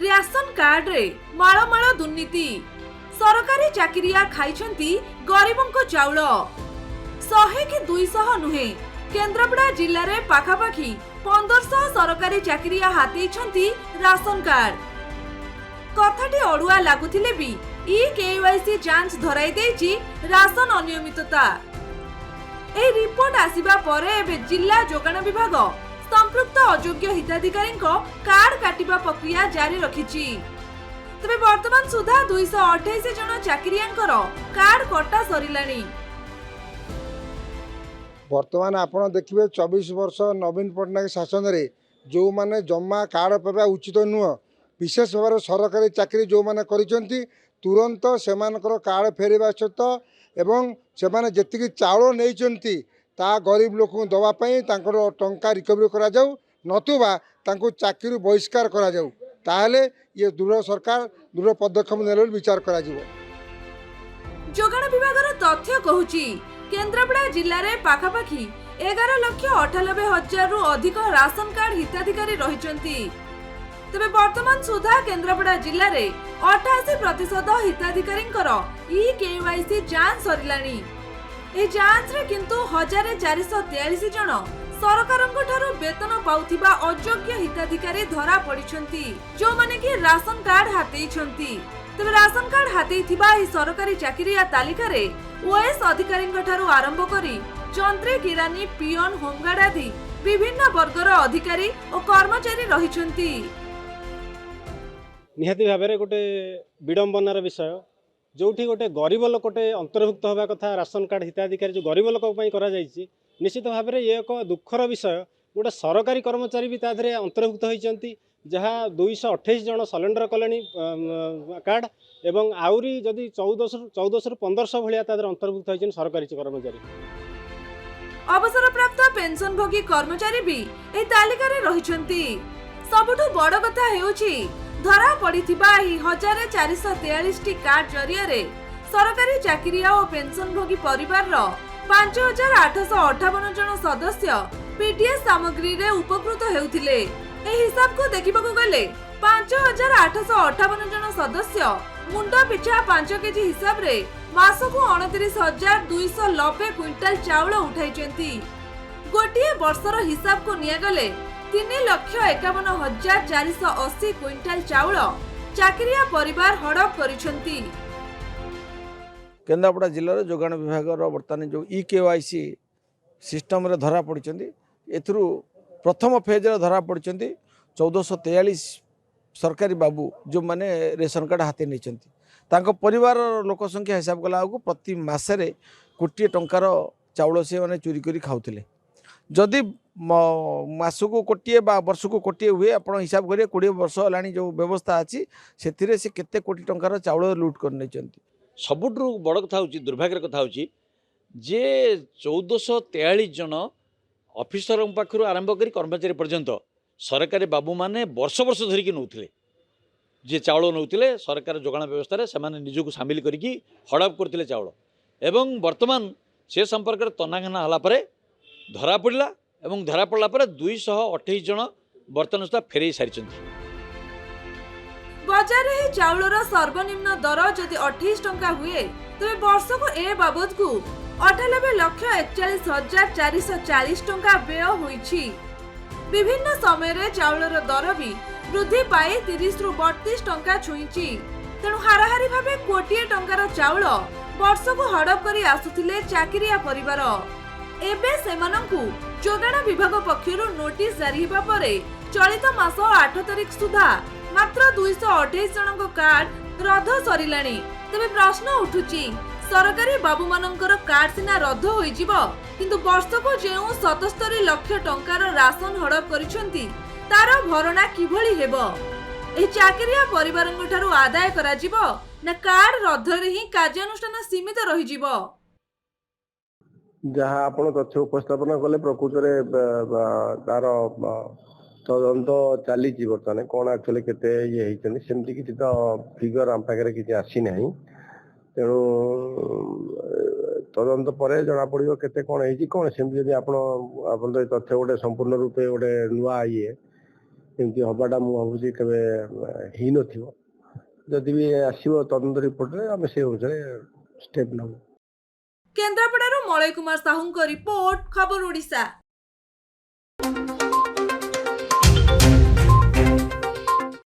Ration card रे माळमाळ दुर्नीति सरकारी चाकरिया खाइछंती गरीबों को चाउल 100 कि 200 नुहे केन्द्रापड़ा जिले में पाखापाखि 1500 सरकारी चाकरिया हाथी राशन कार्ड कथाटी अड़ुआ लगुले भी केवाईसी जांच धराई देछि राशन अनियमितता। ए रिपोर्ट आसिबा परे एबे जिला जोगाण विभाग संपृक्त अयोग्य हिताधिकारी कार्ड काटिबा प्रक्रिया जारी रखिछि। तबे वर्तमान सुधा 228 जन चाकरियांकर कार्ड कटा सरिलानी। वर्तमान आपण देखिए 24 वर्ष नवीन पट्टनायक शासन रे जो माने जमा कार्ड पावा उचित नुह विशेष भाव सरकारी चाकरी जो माने करिसंती तुरंत सेमानकर कार्ड फेरवा सहित एवं सेमाने जेतिकी चाउल नैचंती ता गरीब लोक दवा पई तांकर टंका रिकवरी करा जाऊ नतुबा तांको चाकरी बहिष्कार करा जाऊ ताहले ये दृढ़ सरकार दृढ़ पदक्षेप नेले विचार करा जिवो। जोगाण विभागर तथ्य कहूची केन्द्रापड़ा जिले में पाखापाखि 11,98,000 रु अधिक राशन कार्ड हिताधिकारी रहिचंती। तबे वर्तमान सुधा केन्द्रापड़ा जिले में 88% हिताधिकारी केवाईसी जांच सरिलानी। ए जांच रे किंतु 1443 जन सरकारंको ठारू वेतन पाउथिबा अयोग्य हिताधिकारी धरा पड़िछंती जो माने कि राशन कार्ड हातेइछंती। तबे राशन कार्ड हातेइथिबा ए सरकारी चाकरिया तालिका रे ओएस अधिकारींको ठारू आरंभ करी जंत्री किरानी पियन होमगार्ड आदि विभिन्न वर्गर अधिकारी और कर्मचारी रहिछंती। निहाती भाव में गोटे विडंबनार विषय जोठी गोटे गरीब लोकटे अंतर्भुक्त होगा कथा राशन कार्ड हिताधिकारी जो गरीब लोक करा निश्चित भाव में ये एक दुखर विषय गोटे सरकारी कर्मचारी भी ताधरे अंतर्भुक्त होती जहाँ 228 जन सलेंडर कले कार्ड एवं आउरी जदि 1400 रु 1500 भाया अंतर्भुक्त होती सरकारी कर्मचारी। अवसरप्राप्त पेंशनभोगी कर्मचारी भी ए तालिका रे रहिछंती। सबुठु बड़ कथा हेउछि धरा पड़िथिबा 1443 टी कार्ड जरिया रे सरकारी चाकरिया और पेंशनभोगी परिवार रो 5858 जन सदस्य पीडीएस सामग्री रे उपकृत हेउथिले। ए हिसाब को देखिबा को गले 5858 जन सदस्य मुंड पिछा 5 केजी हिसाब रे मासको 29,290 क्विंटाल चाउल उठाइचंती। गोटिए वर्षर हिसाब को निया गले 3,51,480 क्विंटाल चाउल चाकरिया परिवार हड़प करिसंती। केन्द्रापड़ा जिले जोगाण विभाग बर्तमान जो केवाईसी सिस्टम रे धरा पड़ती एथुरु प्रथम फेज रे धरा पड़ती 1443 सरकारी बाबू जो माने रेशन कार्ड हाथे नहीं परिवार लोक संख्या हिसाब कला प्रति मसरे कोटी टंकार चाउल से माने चोरी करी खाउथिले जदि मासको कोटी वर्ष को कोटी हुए आप हिसाब करें 20 वर्ष है जो व्यवस्था अच्छी से केते कोटी टंकार चाउल लुट कर नहीं। सबुठु बड़ कथा हूँ दुर्भाग्यर कथा हूँ जे 1443 जन ऑफिसर पाखु आरंभ कर कर्मचारी पर्यंत सरकारी बाबू माने वर्ष वर्ष धरिकी नौथिले जे चाउल नौथिले सरकार जोगाण व्यवस्था से निजक सामिल करिकी हड़प करथिले चाउल एवं वर्तमान से संपर्क तनाघना हला परे धरा पड़ला एवं धरा पड़ला परे 228 जन बर्तमान सुधा फेरई सारिचंती। बाजार रे चाउलर सर्वनिम्न दर जदि 28 टंका हुए तबे वर्ष को ए बाबद को 98,41,440 टंका व्यय होईछि। विभिन्न समय रे चाउलर दर भी वृद्धि पाई 30 रु 32 टंका छुईछि। तेणु हाराहारी भाबे कोटिए टंकार चाउल वर्ष को हड़प करी आसुथिले चाकरिया परिवार। एबे सेमानंकु जोगाण विभाग पक्षरु नोटिस जारी हेबा परे चलित मास 8 तारिख सुधा मात्र 228 जन कार्ड रद्द सरिलानी। तबे प्रश्न उठुची सरकारी बाबू मानकर कार्ड सिना रद्द होई जिवो किंतु वर्ष को जेउ 77 लाख टंकार राशन हड़प करिसंती तार भरणा किभली हेबो ए चाकरिया परिवारन ठारू आदाय करा जिवो ना कार्ड रद्द रे ही कार्यानुष्ठान सीमित रही जिवो। जहाँ आपण तथ्य उपस्थापन कले प्रकृत रे तार तदंत चली बर्तमान कौन एक्चुअली केते ये होती सेमती किसी तो फिगर आम पाखे किसी आसी ना तेणु तदंत पर जना पड़ो केते कौन है कौन सेमती जब आप तथ्य गोटे संपूर्ण रूपे गोटे नुआ ये ଏମିତି ହବାଟା ମୁଁ ଭାବୁଛି କେବେ ହେଇନଥିବ। ଯଦି ବି ଆସିବ ତଦନ୍ତ ରିପୋର୍ଟରେ ଆମେ ସେ ଅନୁସାରେ ଷ୍ଟେପ୍ ନେବୁ। କେନ୍ଦ୍ରାପଡ଼ାରୁ ମଳୟ କୁମାର ସାହୁଙ୍କ ରିପୋର୍ଟ, ଖବର ଓଡ଼ିଶା।